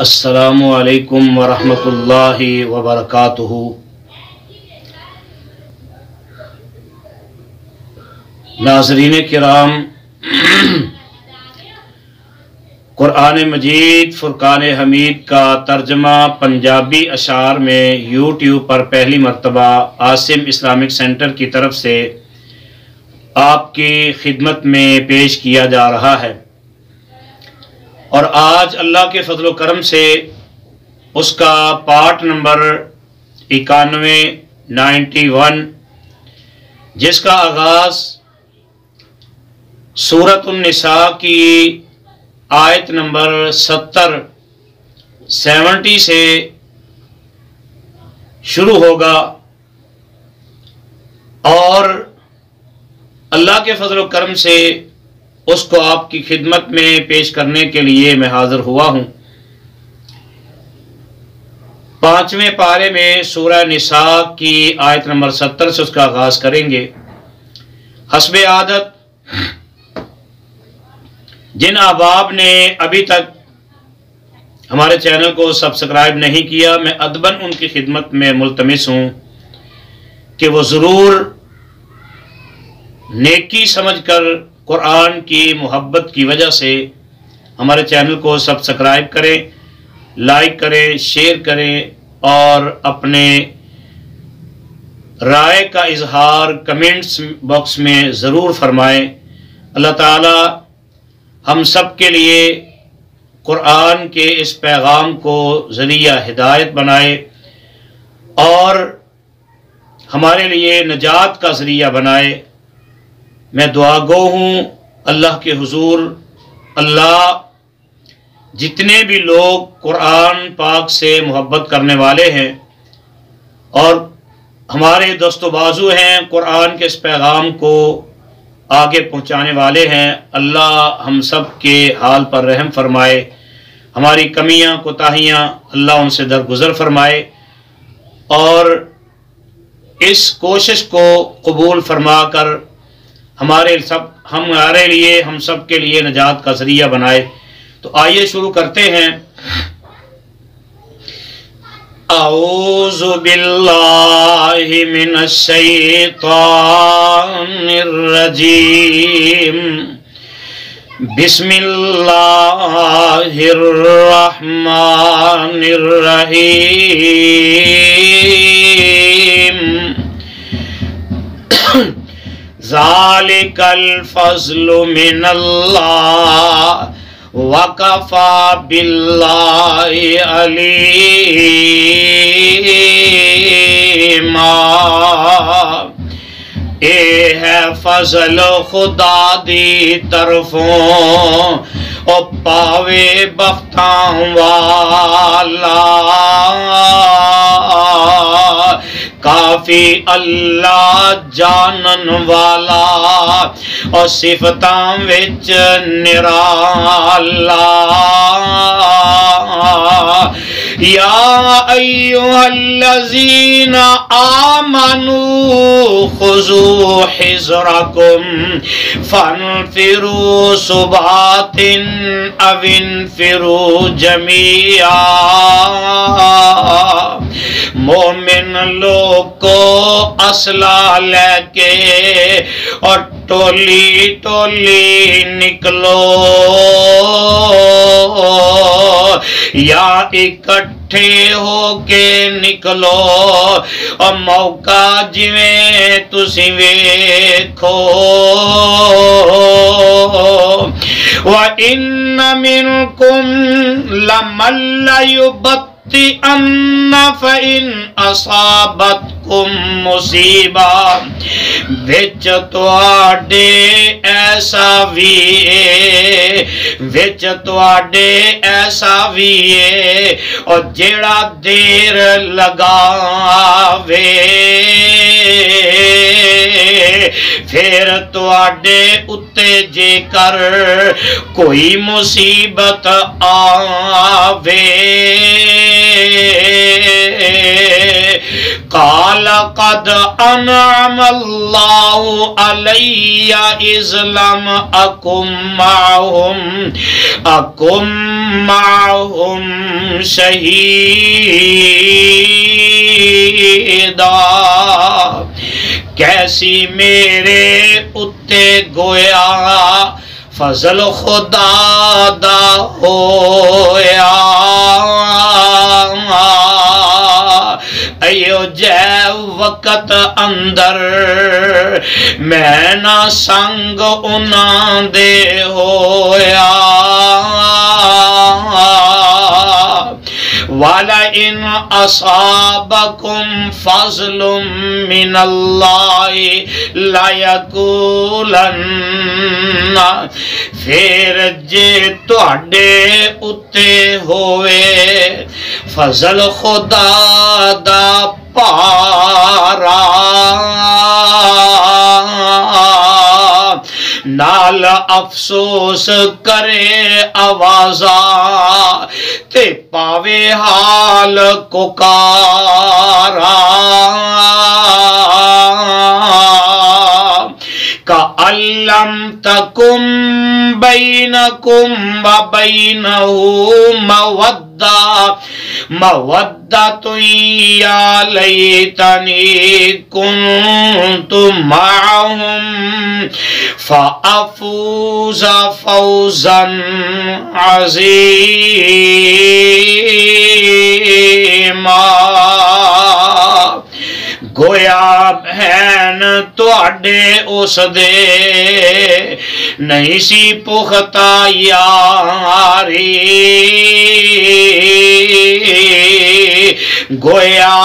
السلام علیکم ورحمۃ اللہ وبرکاتہ۔ ناظرین کرام، قرآن مجید فرقان حمید کا ترجمہ پنجابی اشعار میں یوٹیوب پر پہلی مرتبہ عاصم اسلامک سینٹر کی طرف سے آپ کی خدمت میں پیش کیا جا رہا ہے، اور آج اللہ کے فضل و کرم سے اس کا پارٹ نمبر 91 جس کا آغاز سورۃ النساء کی آیت نمبر 70 سے شروع ہوگا، اور اللہ کے فضل و کرم سے اس کو آپ کی خدمت میں پیش کرنے کے لیے میں حاضر ہوا ہوں۔ 5ویں پارے میں سورہ نساء کی آیت نمبر 70 سے اس کا آغاز کریں گے۔ حسب عادت جن احباب نے ابھی تک ہمارے چینل کو سبسکرائب نہیں کیا، میں ادباً ان کی خدمت میں ملتمس ہوں کہ وہ ضرور نیکی سمجھ کر قرآن کی محبت کی وجہ سے ہمارے چینل کو سبسکرائب کریں، لائک کریں، شیئر کریں، اور اپنے رائے کا اظہار کمنٹس باکس میں ضرور فرمائیں۔ اللہ تعالی ہم سب کے لیے قرآن کے اس پیغام کو ذریعہ ہدایت بنائے اور ہمارے لیے نجات کا ذریعہ بنائے۔ میں دعا گو ہوں اللہ کے حضور، اللہ جتنے بھی لوگ قرآن پاک سے محبت کرنے والے ہیں اور ہمارے دوست و بازو ہیں، قرآن کے اس پیغام کو آگے پہنچانے والے ہیں، اللہ ہم سب کے حال پر رحم فرمائے، ہماری کمیاں کوتاہیاں اللہ ان سے درگزر فرمائے، اور اس کوشش کو قبول فرما کر ہمارے لیے ہم سب کے لیے نجات کا ذریعہ بنائے۔ تو آئیے شروع کرتے ہیں۔ اعوذ باللہ من الشیطان الرجیم، بسم اللہ الرحمن الرحیم، ذالک الفضل من اللہ وکفی باللہ علیما۔ اے ہے فضل خدا دی طرفوں، او پاوے بختاں والا، کافی اللہ جانن والا، اور صفتاں وچ نرالا۔ یا ایھا الذین آمنوا خذوا حذرکم فانفروا ثبات او انفروا جمیعا۔ مومن لوگ کو اسلحہ لے کے اور ٹولی ٹولی نکلو، یا اکٹھے ہو کے نکلو، اور موقع جویں تسی ویکھو۔ وَإِنَّ مِنْكُمْ لَمَن لَّيُبَطِّئَنَّ فَإِنْ أَصَابَتْكُمْ مُصِیبَةٌ، وچ تواڈے ایسا وی ہے، اور جیڑا دیر لگاوے، پھر تواڈے اُتے جے کر کوئی مصیبت آوے، قال لقد انعم اللہ علی اذ لم اکم معہم شہیدا، کیسی میرے اتے گویا فضل خدا دا ہویا، ایو جے وقت اندر میں نہ سنگ انہاں دے ہویا، وَلَئِنْ أَصَابَكُمْ فَضْلٌ مِّنَ اللَّهِ لَيَقُولَنَّ، پھر جے تواڈے اُتے ہوئے فضل خدا دا پارا، نال افسوس کرے آوازاں تے پاوے حال ککارا، کَأَلَّمْ تَكُنْ بَيْنَكُمْ وَبَيْنَهُ مَوَدَّةٌ يَا لَيْتَنِي كُنْتُ مَعَهُمْ فَأَفُوزَ فَوْزًا عَظِيمًا، گویا بہن تواڈے اس دے نہیں سی پختہ یاری، گویا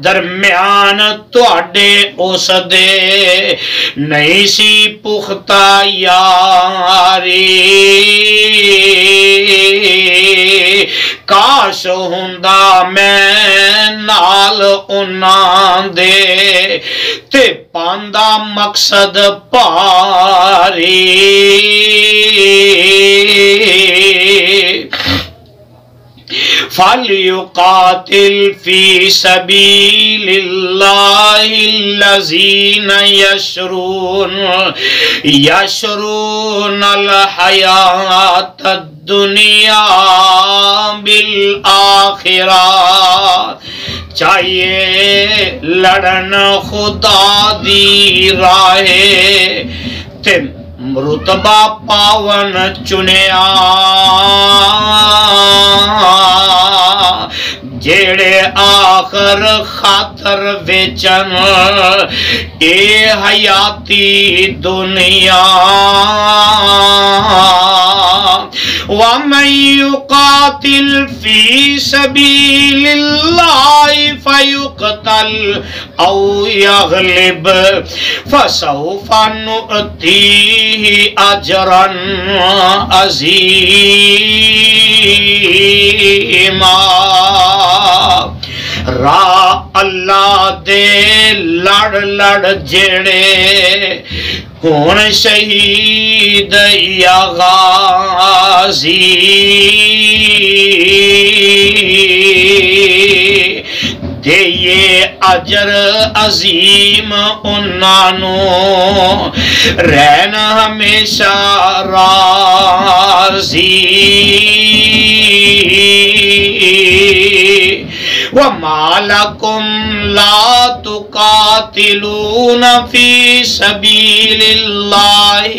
درمیان تواڈے اس دے نہیں سی پختہ یاری، کاش ہوندا میں نال انہاں دے تے پاندا مقصد پاری، فَلْيُقَاتِلْ فِي سَبِيلِ اللَّهِ الَّذِينَ يَشْرُونَ الْحَيَاةَ الدُّنْيَا بِالْآخِرَةِ، چاہیے لڑن خدا دی راہے تے رتبہ پاون چنیا، جیڑے آخر خاطر ویچن اے حیاتی دنیا، وَمَن يُقَاتِلْ فِي سَبِيلِ اللَّهِ فَيُقْتَلْ أَوْ يَغْلِبْ فَسَوْفَ نُؤْتِيهِ أَجْرًا عَظِيمًا، راہ اللہ دے لڑ لڑ جڑے ہون شہید یا غازی، دئیے اجر عظیم انہوں رہن ہمیشہ راضی، وَمَا لَكُمْ لَا تُقَاتِلُونَ فِي سَبِيلِ اللَّهِ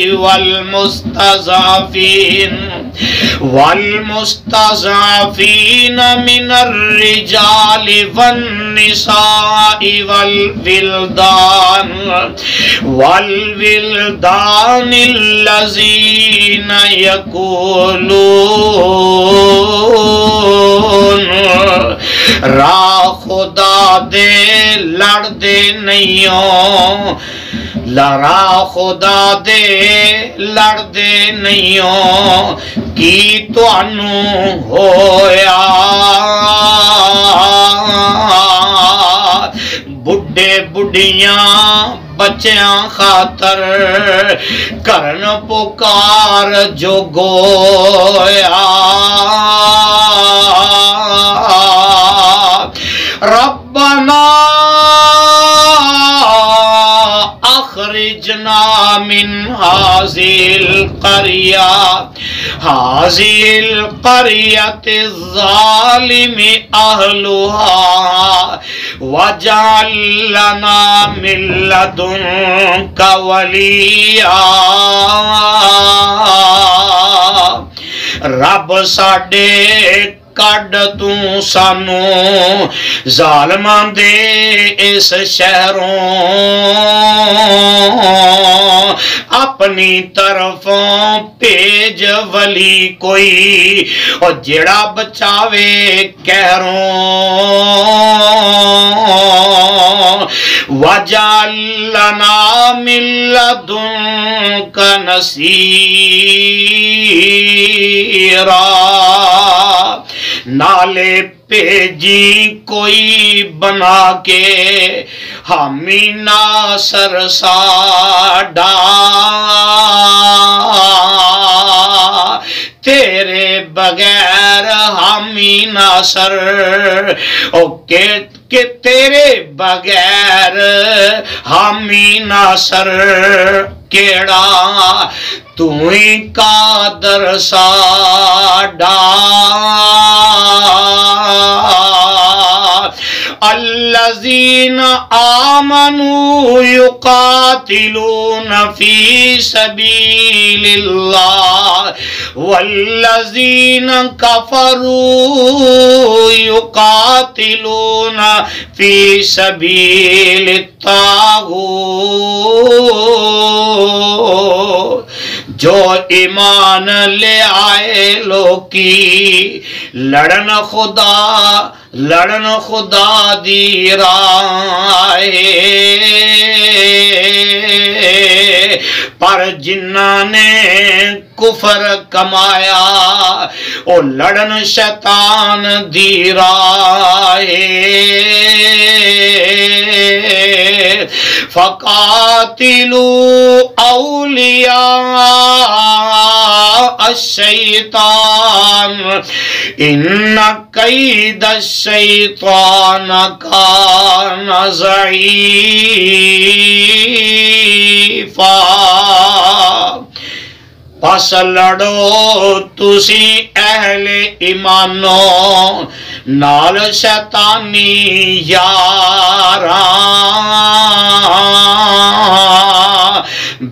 وَالْمُسْتَضْعَفِينَ مِنَ الرِّجَالِ وَالنِّسَاءِ وَالْوِلْدَانِ الَّذِينَ يَقُولُونَ راہ خدا دے لڑ دے نئیوں، لڑا خدا دے لڑ دے نئیوں، کی توانوں ہویا، بڑھے بڑھیاں بچیاں خاطر کرن پکار جو گویا، ربنا اخرجنا من هذه القرية الظالم أهلها واجعل لنا من لدنك وليا رب ساڈے کڈ تو سانو ظالماں دے اس شہروں اپنی طرفوں بھیج ولی کوئی اور جڑا بچاوے کہروں وَجَعَلْ لَنَا مِن لَّدُنكَ نَصِيرًا نالے بھیجی کوئی بنا کے حامی ناصر ساڈا تیرے بغیر حامی ناصر کہ تیرے بغیر حامی ناصر کیڑا تو ہی قادر ساڈا الذین آمنوا یقاتلون فی سبیل اللہ والذین کفروا یقاتلون فی سبیل الطاغوت جو ایمان لے آئے لوکی لڑن خدا دی راہ پر جنہاں نے کفر کمایا او لڑن شیطان دی راہ فقاتلوا اولیاء الشیطان ان قید الشیطان کان ضعیفا پس لڑو تسی اہل ایمانو نال شیطانی یاراں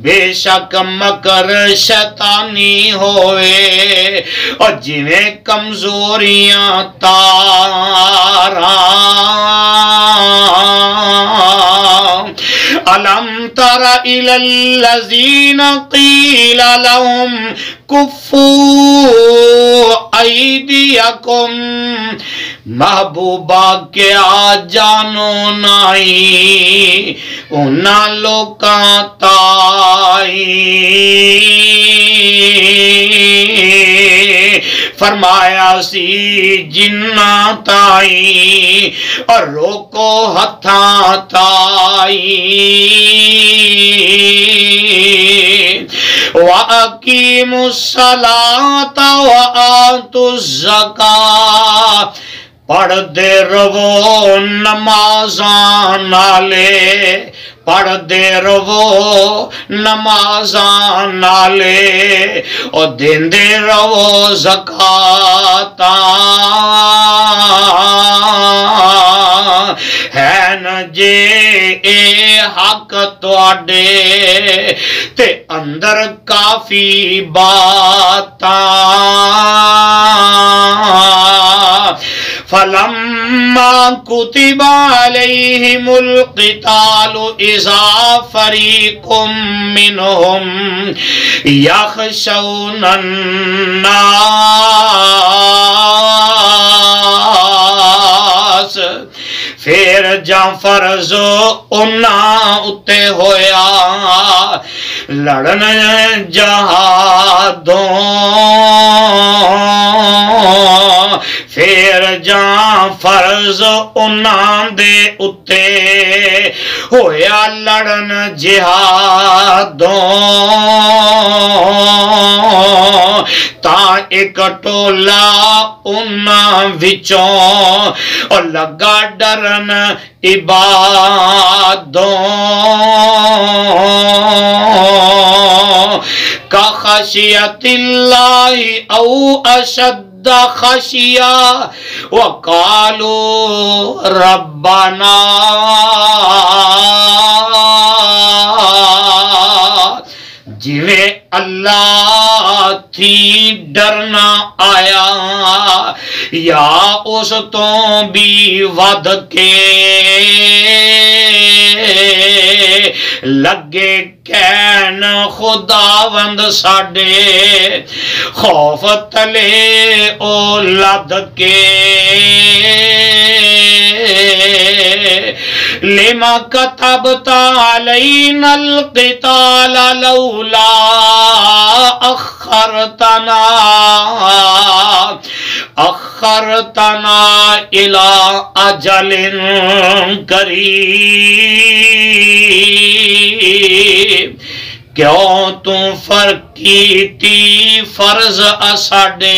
بے شک مکر شیطانی ہوئے اور جنہیں کمزوریاں تاراں أَلَمْ تَرَ إِلَى الَّذِينَ قِيلَ لَهُمْ كُفُّوا أَيْدِيَكُمْ محبوبہ کیا جانو نائی انہاں لوکاں تائی فرمایا سی جنہ تائی اور روکو ہتھاں تائی وَأَقِيمُوا الصَّلَاةَ وَآتُوا الزَّكَاةَ پڑھ دے رو نمازاں نالے پڑھ دے رو نمازاں نالے اور دین دے رو زکاتاں ہے نا جے اے حق تواڈے تے اندر کافی باتاں فَلَمَّا كُتِبَ عَلَيْهِمُ الْقِتَالُ إِذَا فَرِيقٌ مِّنْهُمْ يَخْشَوْنَ النَّاسَ پھر جاں فرض انہاں اتے ہویا لڑن جہادوں پھر جاں فرض انہاں دے اتے ہویا لڑن جہادوں تا ایک ٹولا انہاں وچوں اور لگا ڈرن عبادوں کا خشیت اللہ او اشد خشیہ وقالوا ربنا جویں اللہ تھی ڈرنا آیا یا اس تو بھی ود کے لگے کہن خداوند ساڈے خوف تلے او لد کے لما كتبت علينا القتال لولا أخرتنا إلى أجل قريب کیوں تم فرق کیتی فرض اساڈے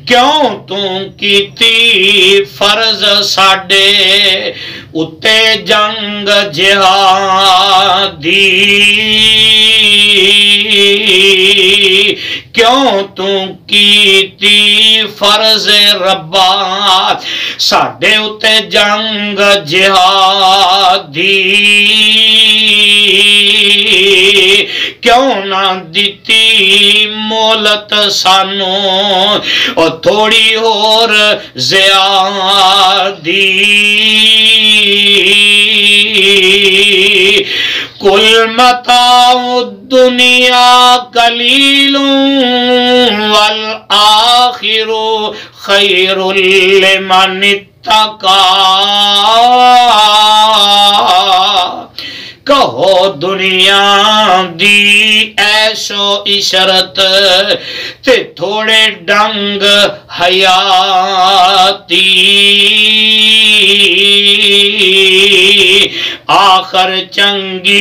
کیوں تم کیتی فرض ساڈے اتے جنگ جہادی کیوں تم کیتی فرض ربا ساڈے اتے جنگ جہادی کیوں نہ دیتی مولت سانو اور تھوڑی اور زیادی کل متاع الدنیا قلیل والآخر خیر لمن اتقا کہو دنیا دی عیش و عشرت تے تھوڑے ڈنگ حیاتی آخر چنگی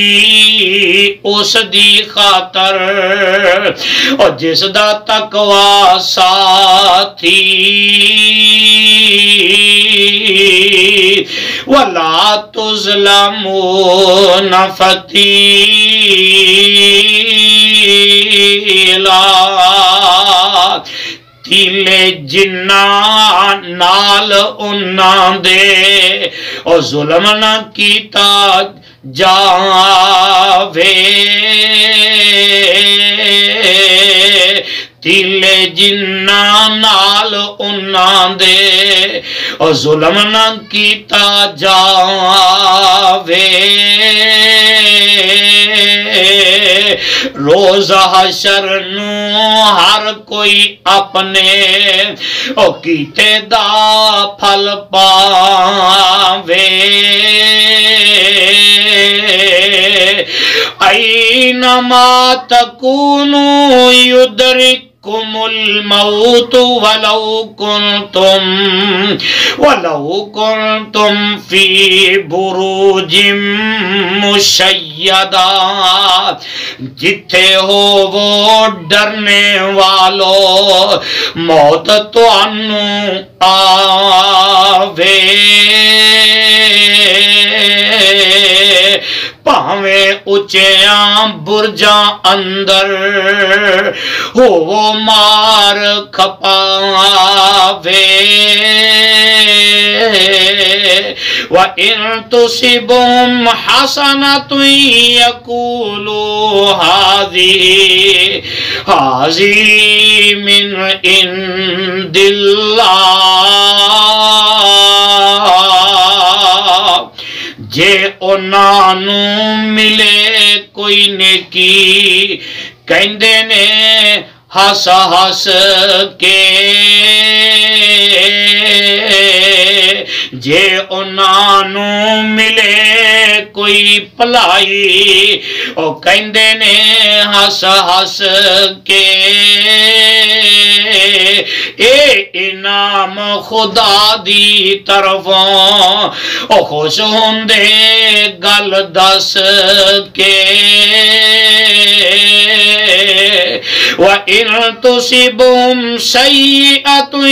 اس دی خاطر اور جس دا تقوی ساتھی وَلَا تُظْلَمُونَ فتیلا تیلے جنہ نال انہاں دے اور ظلم نہ کیتا جاوے تیلے جنہ نال انہاں دے اور ظلم نہ کیتا جاوے روز حشر نو ہر کوئی اپنے او کیتے دا پھل پاوے اینما تکونو یدرککم الموت ولو کنتم فی بروج مشیدہ جتھے ہو وہ ڈرنے والو موت تو انو آوے پاویں اچیاں برجاں اندر ہو وہ مار کھپاوے وَإِن تُصِبْهُمْ حَسَنَةٌ يَقُولُوا هَذِهِ مِنْ عِنْدِ اللَّهِ جے انہانو ملے کوئی نیکی کہندے نے ہس ہس کے جے انہانو ملے کوئی پلائی او کہندے نے ہس ہس کے اے انعام خدا دی طرفوں او خوش ہوندے گل دس کے وَإِن تُصِبْهُمْ سَيِّئَةٌ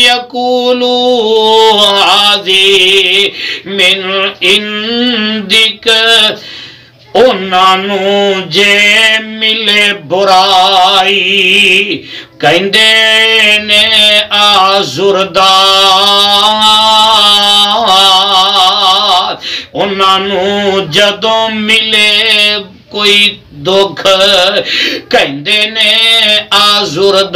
يَقُولُوا هَذِهِ مِنْ عِنْدِكَ انہوں جے ملے برائی کہندے نے آزردار انہوں جدوں ملے کوئی دکھ کہندے نے آزردار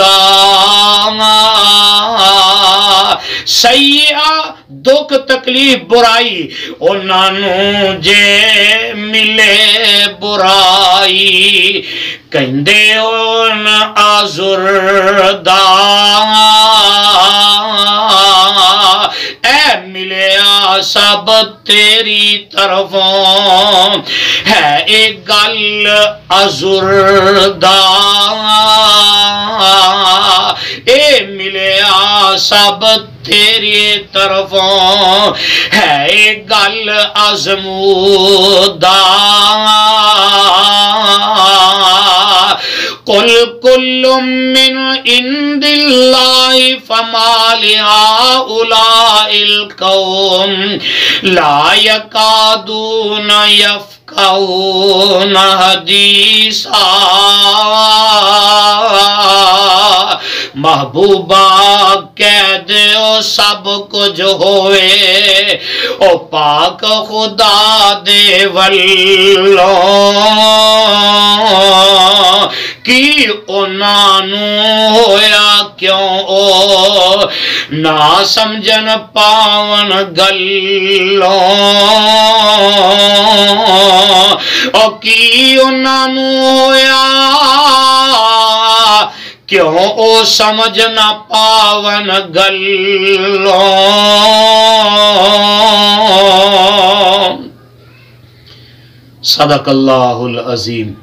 سیئہ دکھ تکلیف برائی انہوں جے ملے برائی کہندے ان آزردار اے ملے سب تیری طرفوں ہے ایک گل آزردار اے ملے سب تیری طرفوں ہے ایک گل آزمودار قل کل من عند اللہ فما لہؤلاء القوم لا یکادون یفقہون حدیثا محبوبہ کہہ دیو سب کچھ ہوئے او پاک خدا دے والوں کی انہوں ہویا کیوں او نہ سمجھن پاون گلوں او کی انہوں ہویا کیوں او سمجھ نہ پاون گلوں صدق اللہ العظیم